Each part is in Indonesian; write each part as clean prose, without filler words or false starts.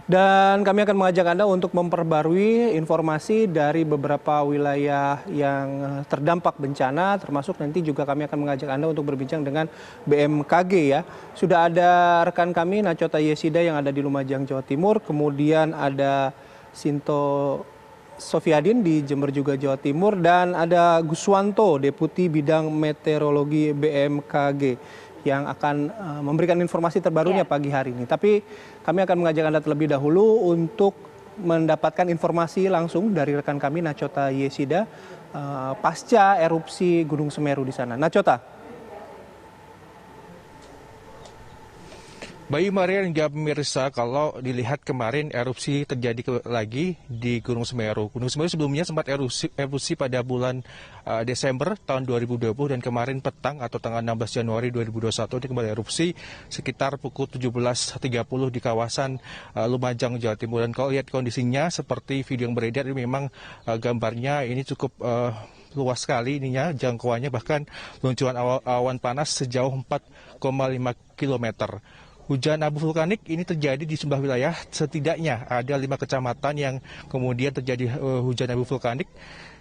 Dan kami akan mengajak Anda untuk memperbarui informasi dari beberapa wilayah yang terdampak bencana, termasuk nanti juga kami akan mengajak Anda untuk berbincang dengan BMKG ya. Sudah ada rekan kami Nachota Yesida yang ada di Lumajang, Jawa Timur, kemudian ada Sinto Sofiadin di Jember juga Jawa Timur, dan ada Guswanto, Deputi Bidang Meteorologi BMKG yang akan memberikan informasi terbarunya pagi hari ini. Tapi kami akan mengajak Anda terlebih dahulu untuk mendapatkan informasi langsung dari rekan kami Nachota Yesida pasca erupsi Gunung Semeru di sana. Nachota. Bayu, Maria dan juga pemirsa, kalau dilihat kemarin erupsi terjadi lagi di Gunung Semeru. Gunung Semeru sebelumnya sempat erupsi pada bulan Desember tahun 2020 dan kemarin petang atau tanggal 16 Januari 2021 dia kembali erupsi sekitar pukul 17.30 di kawasan Lumajang, Jawa Timur. Dan kalau lihat kondisinya seperti video yang beredar, ini memang gambarnya ini cukup luas sekali ininya jangkauannya, bahkan luncuran awan panas sejauh 4,5 kilometer. Hujan abu vulkanik ini terjadi di sejumlah wilayah, setidaknya ada 5 kecamatan yang kemudian terjadi hujan abu vulkanik.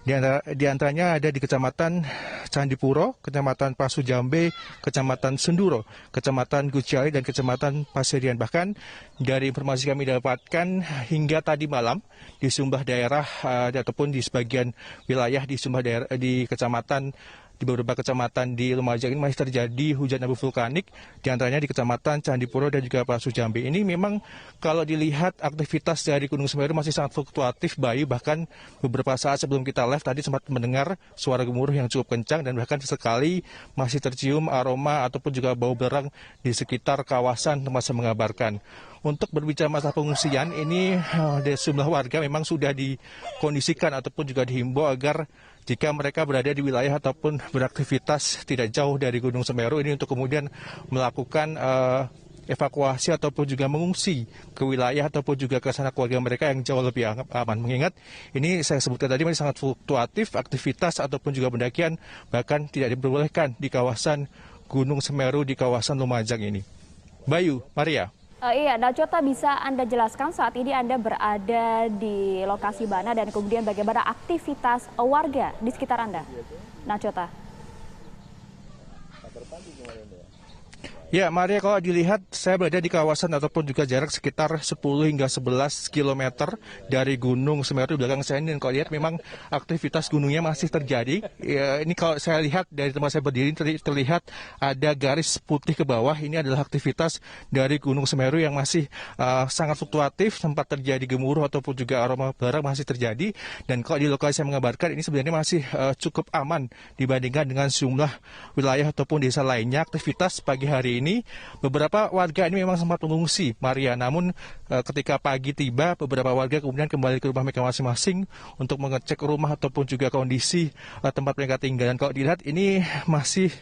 Di antaranya ada di Kecamatan Candipuro, Kecamatan Pasujambe, Kecamatan Senduro, Kecamatan Guciali, dan Kecamatan Pasirian. Bahkan dari informasi kami dapatkan hingga tadi malam di sejumlah daerah ataupun di sebagian wilayah di sejumlah daerah di kecamatan, di beberapa kecamatan di Lumajang ini masih terjadi hujan abu vulkanik, di antaranya di Kecamatan Candipuro dan juga Pasujambe. Ini memang kalau dilihat aktivitas dari Gunung Semeru masih sangat fluktuatif, Bayu. Bahkan beberapa saat sebelum kita live tadi sempat mendengar suara gemuruh yang cukup kencang dan bahkan sekali masih tercium aroma ataupun juga bau belerang di sekitar kawasan tempat saya mengabarkan. Untuk berbicara masalah pengungsian, ini dari sejumlah warga memang sudah dikondisikan ataupun juga dihimbau agar jika mereka berada di wilayah ataupun beraktivitas tidak jauh dari Gunung Semeru ini untuk kemudian melakukan evakuasi ataupun juga mengungsi ke wilayah ataupun juga ke sana keluarga mereka yang jauh lebih aman. Mengingat ini saya sebutkan tadi masih sangat fluktuatif aktivitas ataupun juga pendakian, bahkan tidak diperbolehkan di kawasan Gunung Semeru di kawasan Lumajang ini. Bayu, Maria. Iya, Nachota, bisa Anda jelaskan saat ini Anda berada di lokasi mana dan kemudian bagaimana aktivitas warga di sekitar Anda, Nachota? Ya, Maria, kalau dilihat saya berada di kawasan ataupun juga jarak sekitar 10 hingga 11 km dari Gunung Semeru di belakang saya ini. Dan kalau lihat memang aktivitas gunungnya masih terjadi. Ya, ini kalau saya lihat dari tempat saya berdiri terlihat ada garis putih ke bawah. Ini adalah aktivitas dari Gunung Semeru yang masih sangat fluktuatif, sempat terjadi gemuruh ataupun juga aroma belerang masih terjadi. Dan kalau di lokasi saya mengabarkan ini sebenarnya masih cukup aman dibandingkan dengan sejumlah wilayah ataupun desa lainnya. Aktivitas pagi hari ini beberapa warga ini memang sempat mengungsi, Maria. Namun ketika pagi tiba, beberapa warga kemudian kembali ke rumah mereka masing-masing untuk mengecek rumah ataupun juga kondisi tempat mereka tinggal. Dan kalau dilihat ini masih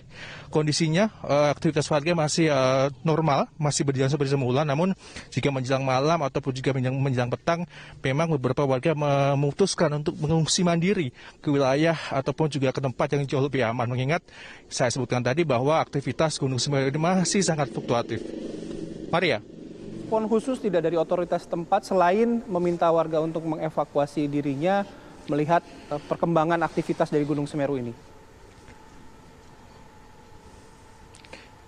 kondisinya aktivitas warga masih normal, masih berjalan seperti semula. Namun jika menjelang malam ataupun juga menjelang petang, memang beberapa warga memutuskan untuk mengungsi mandiri ke wilayah ataupun juga ke tempat yang jauh lebih aman. Mengingat saya sebutkan tadi bahwa aktivitas Gunung Semeru ini masih sangat fluktuatif. Maria. Respon khusus tidak dari otoritas tempat selain meminta warga untuk mengevakuasi dirinya melihat perkembangan aktivitas dari Gunung Semeru ini?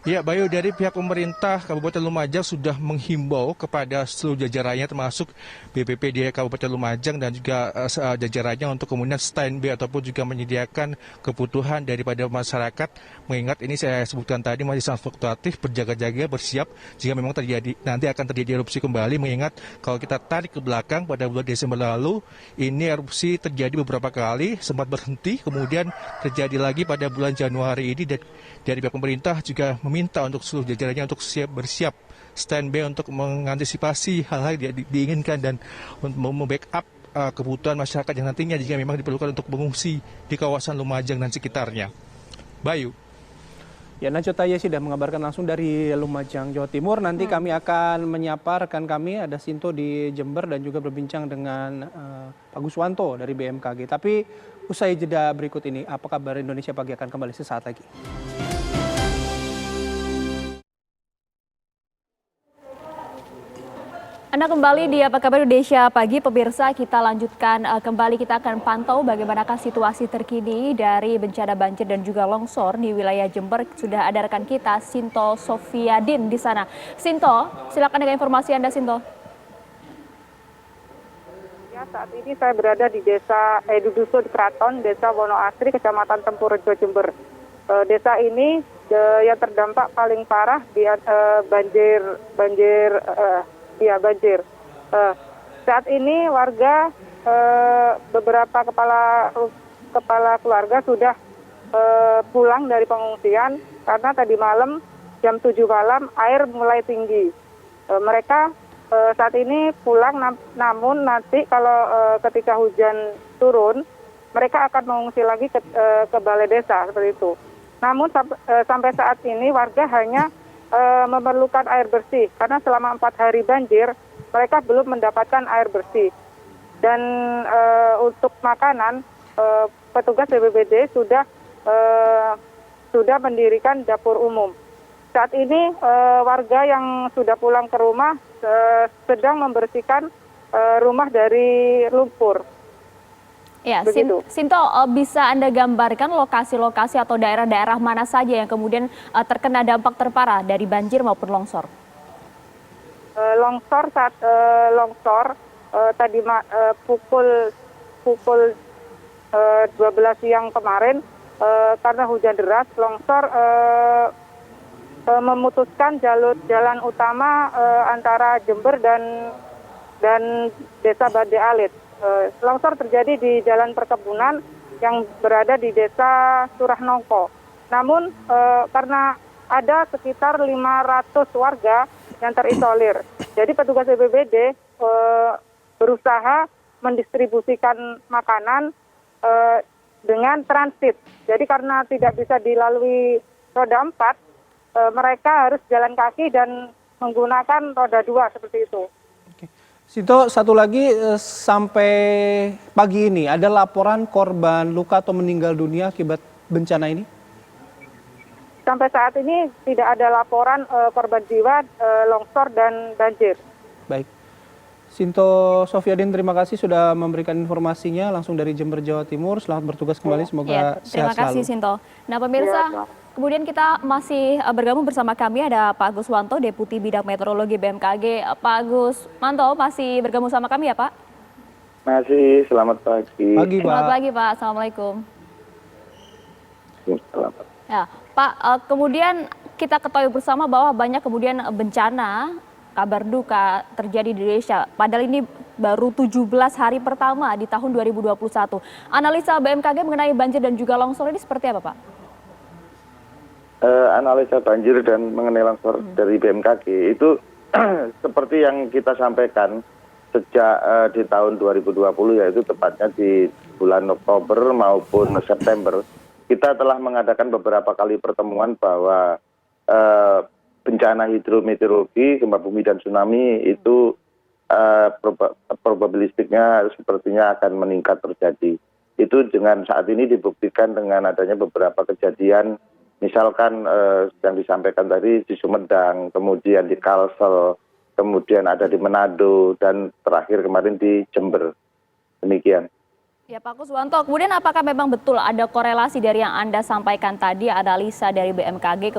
Ya, Bayu, dari pihak pemerintah Kabupaten Lumajang sudah menghimbau kepada seluruh jajarannya termasuk BPPD Kabupaten Lumajang dan juga jajarannya untuk kemudian standby ataupun juga menyediakan kebutuhan daripada masyarakat. Mengingat ini saya sebutkan tadi masih sangat fluktuatif, berjaga-jaga, bersiap jika memang nanti akan terjadi erupsi kembali. Mengingat kalau kita tarik ke belakang pada bulan Desember lalu, ini erupsi terjadi beberapa kali, sempat berhenti, kemudian terjadi lagi pada bulan Januari ini. Dan dari pihak pemerintah juga meminta untuk seluruh jajarannya untuk bersiap standby untuk mengantisipasi hal-hal yang diinginkan dan membackup kebutuhan masyarakat yang nantinya jika memang diperlukan untuk mengungsi di kawasan Lumajang dan sekitarnya. Bayu. Ya, Nachota sudah mengabarkan langsung dari Lumajang, Jawa Timur. Nanti kami akan menyapa rekan kami, ada Sinto di Jember dan juga berbincang dengan Pak Guswanto dari BMKG. Tapi usai jeda berikut ini, apa kabar Indonesia Pagi akan kembali sesaat lagi. Anda kembali di Apa Kabar Indonesia Pagi, pemirsa. Kita lanjutkan kembali, kita akan pantau bagaimanakah situasi terkini dari bencana banjir dan juga longsor di wilayah Jember. Sudah ada rekan kita, Sinto Sofiadin di sana. Sinto, silakan dengan informasi Anda, Sinto. Ya, saat ini saya berada di di Dusun Kraton, Desa Wonoasri, Kecamatan Tempurrejo, Jember. Desa ini yang terdampak paling parah di banjir. Saat ini warga, beberapa kepala keluarga sudah pulang dari pengungsian karena tadi malam jam 7 malam air mulai tinggi. Mereka saat ini pulang, namun nanti kalau ketika hujan turun mereka akan mengungsi lagi ke balai desa seperti itu. Namun sampai saat ini warga hanya memerlukan air bersih karena selama 4 hari banjir mereka belum mendapatkan air bersih. Dan untuk makanan, petugas BPBD sudah mendirikan dapur umum. Saat ini warga yang sudah pulang ke rumah sedang membersihkan rumah dari lumpur. Ya, Sinto, bisa Anda gambarkan lokasi-lokasi atau daerah-daerah mana saja yang kemudian terkena dampak terparah dari banjir maupun longsor? Longsor tadi pukul 12 siang kemarin karena hujan deras, longsor memutuskan jalan utama antara Jember dan Desa Bade Alit. Longsor terjadi di jalan perkebunan yang berada di Desa Surahnongko. Namun karena ada sekitar 500 warga yang terisolir, jadi petugas BPBD berusaha mendistribusikan makanan dengan transit. Jadi karena tidak bisa dilalui roda 4, mereka harus jalan kaki dan menggunakan roda 2 seperti itu. Sinto, satu lagi, sampai pagi ini ada laporan korban luka atau meninggal dunia akibat bencana ini? Sampai saat ini tidak ada laporan korban jiwa, longsor dan banjir. Baik. Sinto Sofiadin, terima kasih sudah memberikan informasinya langsung dari Jember, Jawa Timur. Selamat bertugas kembali, semoga sehat selalu. Terima kasih, Sinto. Nah, pemirsa, kemudian kita masih bergabung bersama kami ada Pak Agus Wanto, Deputi Bidang Meteorologi BMKG. Pak Agus Wanto masih bergabung sama kami ya, Pak? Masih, selamat pagi. Selamat pagi, Pak. Assalamualaikum. Selamat. Ya, Pak, kemudian kita ketahui bersama bahwa banyak kemudian bencana, kabar duka terjadi di Indonesia. Padahal ini baru 17 hari pertama di tahun 2021. Analisa BMKG mengenai banjir dan juga longsor ini seperti apa, Pak? Analisa banjir dan mengenai longsor dari BMKG itu seperti yang kita sampaikan sejak di tahun 2020, yaitu tepatnya di bulan Oktober maupun September. Kita telah mengadakan beberapa kali pertemuan bahwa bencana hidrometeorologi, gempa bumi dan tsunami itu probabilistiknya sepertinya akan meningkat terjadi. Itu dengan saat ini dibuktikan dengan adanya beberapa kejadian, misalkan yang disampaikan tadi di Sumedang, kemudian di Kalsel, kemudian ada di Manado, dan terakhir kemarin di Jember. Demikian. Ya, Pak Kuswanto, kemudian apakah memang betul ada korelasi dari yang Anda sampaikan tadi, analisa dari BMKG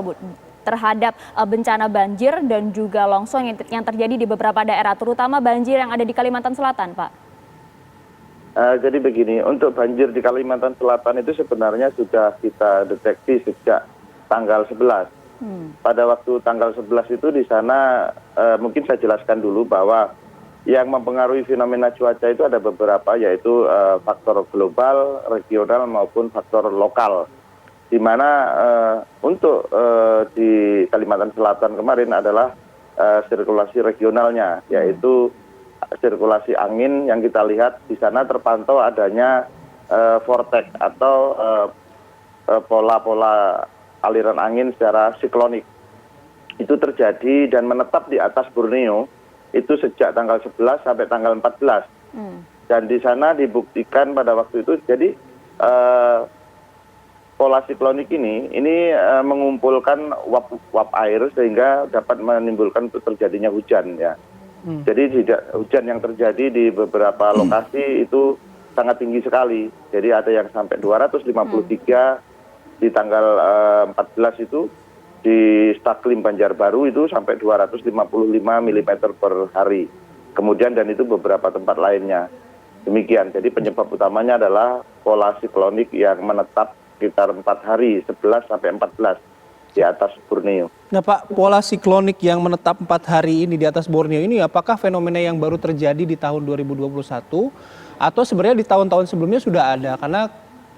terhadap bencana banjir dan juga longsor yang terjadi di beberapa daerah, terutama banjir yang ada di Kalimantan Selatan, Pak? Jadi begini, untuk banjir di Kalimantan Selatan itu sebenarnya sudah kita deteksi sejak tanggal 11. Pada waktu tanggal 11 itu di sana mungkin saya jelaskan dulu bahwa yang mempengaruhi fenomena cuaca itu ada beberapa, yaitu faktor global, regional maupun faktor lokal. Di mana untuk di Kalimantan Selatan kemarin adalah sirkulasi regionalnya, yaitu sirkulasi angin yang kita lihat di sana terpantau adanya vortex atau pola-pola aliran angin secara siklonik. Itu terjadi dan menetap di atas Borneo itu sejak tanggal 11 sampai tanggal 14. Dan di sana dibuktikan pada waktu itu, jadi pola siklonik ini mengumpulkan uap air sehingga dapat menimbulkan terjadinya hujan ya. Jadi hujan yang terjadi di beberapa lokasi itu sangat tinggi sekali. Jadi ada yang sampai 253 di tanggal 14 itu di Staklim Banjarbaru itu sampai 255 mm per hari. Kemudian dan itu beberapa tempat lainnya. Demikian. Jadi penyebab utamanya adalah pola siklonik yang menetap sekitar 4 hari, 11 sampai 14 di atas Borneo. Nah Pak, pola siklonik yang menetap 4 hari ini di atas Borneo ini apakah fenomena yang baru terjadi di tahun 2021 atau sebenarnya di tahun-tahun sebelumnya sudah ada? Karena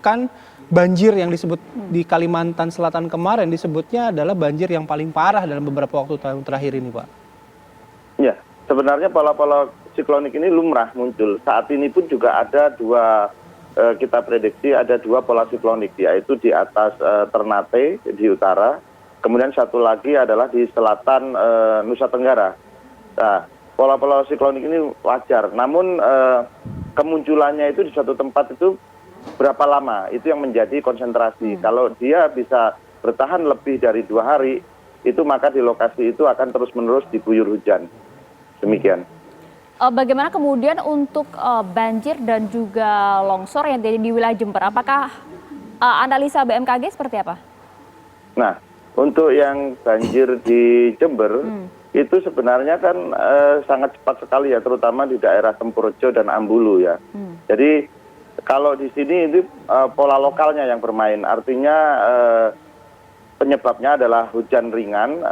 kan banjir yang disebut di Kalimantan Selatan kemarin disebutnya adalah banjir yang paling parah dalam beberapa waktu tahun terakhir ini Pak. Ya, sebenarnya pola-pola siklonik ini lumrah muncul. Saat ini pun juga ada kita prediksi ada 2 pola siklonik, yaitu di atas Ternate di utara, kemudian satu lagi adalah di selatan Nusa Tenggara. Nah, pola-pola siklonik ini wajar, namun kemunculannya itu di suatu tempat itu berapa lama, itu yang menjadi konsentrasi. Kalau dia bisa bertahan lebih dari 2 hari, itu maka di lokasi itu akan terus-menerus diguyur hujan. Demikian. Bagaimana kemudian untuk banjir dan juga longsor yang terjadi di wilayah Jember? Apakah analisa BMKG seperti apa? Nah, untuk yang banjir di Jember, itu sebenarnya kan sangat cepat sekali ya, terutama di daerah Tempurjo dan Ambulu ya. Jadi kalau di sini itu pola lokalnya yang bermain, artinya penyebabnya adalah hujan ringan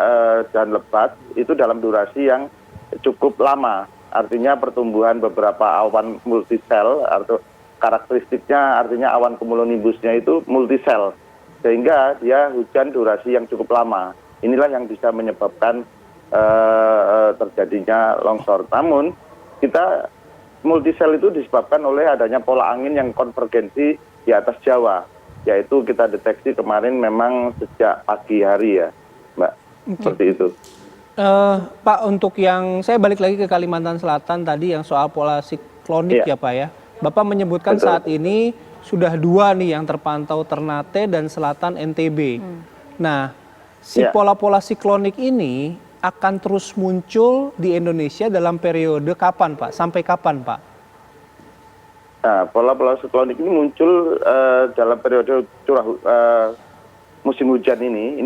dan lebat, itu dalam durasi yang cukup lama. Artinya pertumbuhan beberapa awan multisel atau karakteristiknya artinya awan cumulonimbusnya itu multisel sehingga dia hujan durasi yang cukup lama. Inilah yang bisa menyebabkan terjadinya longsor. Namun kita multisel itu disebabkan oleh adanya pola angin yang konvergensi di atas Jawa, yaitu kita deteksi kemarin memang sejak pagi hari ya, Mbak. Seperti itu. Pak, untuk yang saya balik lagi ke Kalimantan Selatan tadi yang soal pola siklonik ya Pak ya. Bapak menyebutkan Betul. saat ini sudah 2 nih yang terpantau Ternate dan Selatan NTB. Nah, si pola-pola siklonik ini akan terus muncul di Indonesia dalam periode kapan Pak? Sampai kapan Pak? Nah, pola-pola siklonik ini muncul dalam periode musim hujan ini.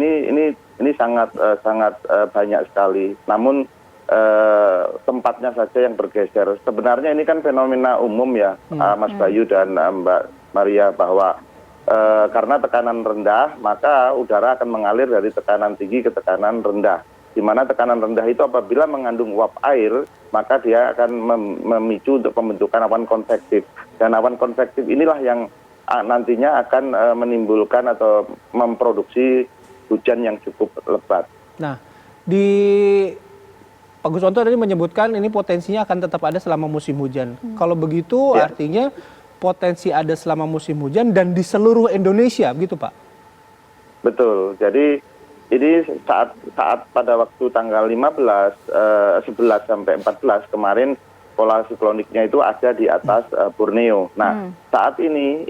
Ini sangat banyak sekali. Namun tempatnya saja yang bergeser. Sebenarnya ini kan fenomena umum ya, Mas Bayu dan Mbak Maria, bahwa karena tekanan rendah maka udara akan mengalir dari tekanan tinggi ke tekanan rendah. Di mana tekanan rendah itu apabila mengandung uap air maka dia akan memicu untuk pembentukan awan konvektif. Dan awan konvektif inilah yang nantinya akan menimbulkan atau memproduksi hujan yang cukup lebat. Nah, Pak Guswanto tadi menyebutkan ini potensinya akan tetap ada selama musim hujan. Kalau begitu artinya potensi ada selama musim hujan dan di seluruh Indonesia, begitu Pak? Betul. Jadi ini saat pada waktu tanggal 11 sampai 14 kemarin pola sikloniknya itu ada di atas Borneo. Nah, saat ini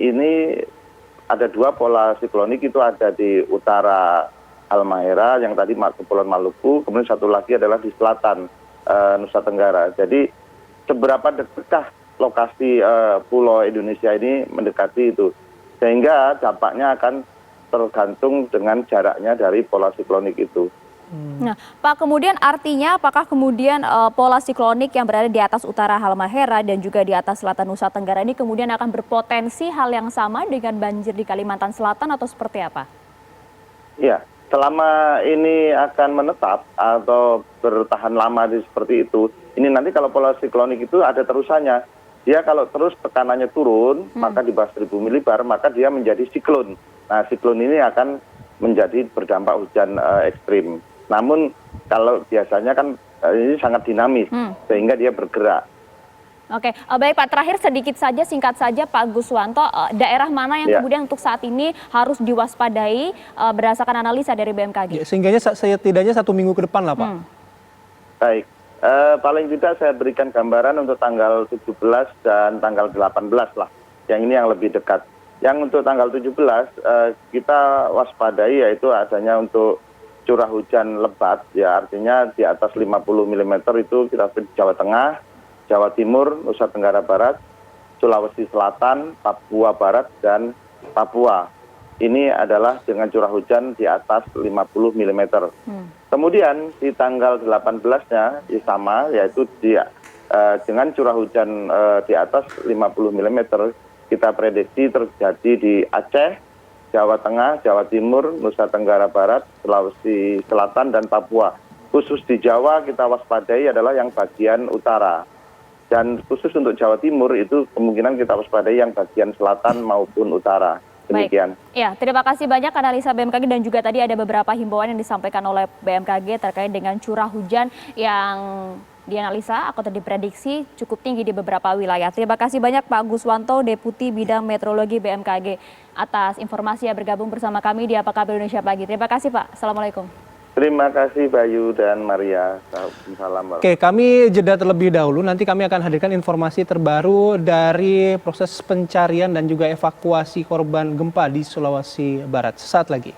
ada 2 pola siklonik, itu ada di utara Halmahera yang tadi Kepulauan Maluku, kemudian satu lagi adalah di selatan Nusa Tenggara. Jadi seberapa dekat lokasi pulau Indonesia ini mendekati itu, sehingga dampaknya akan tergantung dengan jaraknya dari pola siklonik itu. Nah, Pak, kemudian artinya apakah kemudian pola siklonik yang berada di atas utara Halmahera dan juga di atas selatan Nusa Tenggara ini kemudian akan berpotensi hal yang sama dengan banjir di Kalimantan Selatan atau seperti apa? Ya, selama ini akan menetap atau bertahan lama seperti itu, ini nanti kalau pola siklonik itu ada terusannya. Dia kalau terus tekanannya turun, maka di bawah 1000 milibar, maka dia menjadi siklon. Nah, siklon ini akan menjadi berdampak hujan ekstrim. Namun kalau biasanya kan ini sangat dinamis, sehingga dia bergerak. Oke, baik Pak, terakhir sedikit saja, singkat saja Pak Guswanto, daerah mana yang kemudian untuk saat ini harus diwaspadai berdasarkan analisa dari BMKG? Ya, sehingga setidaknya 1 minggu ke depan lah Pak. Baik, paling tidak saya berikan gambaran untuk tanggal 17 dan tanggal 18 lah, yang ini yang lebih dekat. Yang untuk tanggal 17 kita waspadai yaitu adanya untuk curah hujan lebat, ya artinya di atas 50 mm itu kita di Jawa Tengah, Jawa Timur, Nusa Tenggara Barat, Sulawesi Selatan, Papua Barat, dan Papua. Ini adalah dengan curah hujan di atas 50 mm. Kemudian di tanggal 18-nya sama, yaitu dengan curah hujan di atas 50 mm, kita prediksi terjadi di Aceh, Jawa Tengah, Jawa Timur, Nusa Tenggara Barat, Sulawesi Selatan, dan Papua. Khusus di Jawa kita waspadai adalah yang bagian utara. Dan khusus untuk Jawa Timur itu kemungkinan kita waspadai yang bagian selatan maupun utara. Demikian. Baik. Ya, terima kasih banyak analisa BMKG dan juga tadi ada beberapa himbauan yang disampaikan oleh BMKG terkait dengan curah hujan yang dianalisa atau diprediksi cukup tinggi di beberapa wilayah. Terima kasih banyak Pak Guswanto, Deputi Bidang Meteorologi BMKG atas informasi yang bergabung bersama kami di Apa Kabar Indonesia Pagi. Terima kasih Pak. Assalamualaikum. Terima kasih Bayu dan Maria. Salam. Oke, kami jeda terlebih dahulu. Nanti kami akan hadirkan informasi terbaru dari proses pencarian dan juga evakuasi korban gempa di Sulawesi Barat. Sesaat lagi.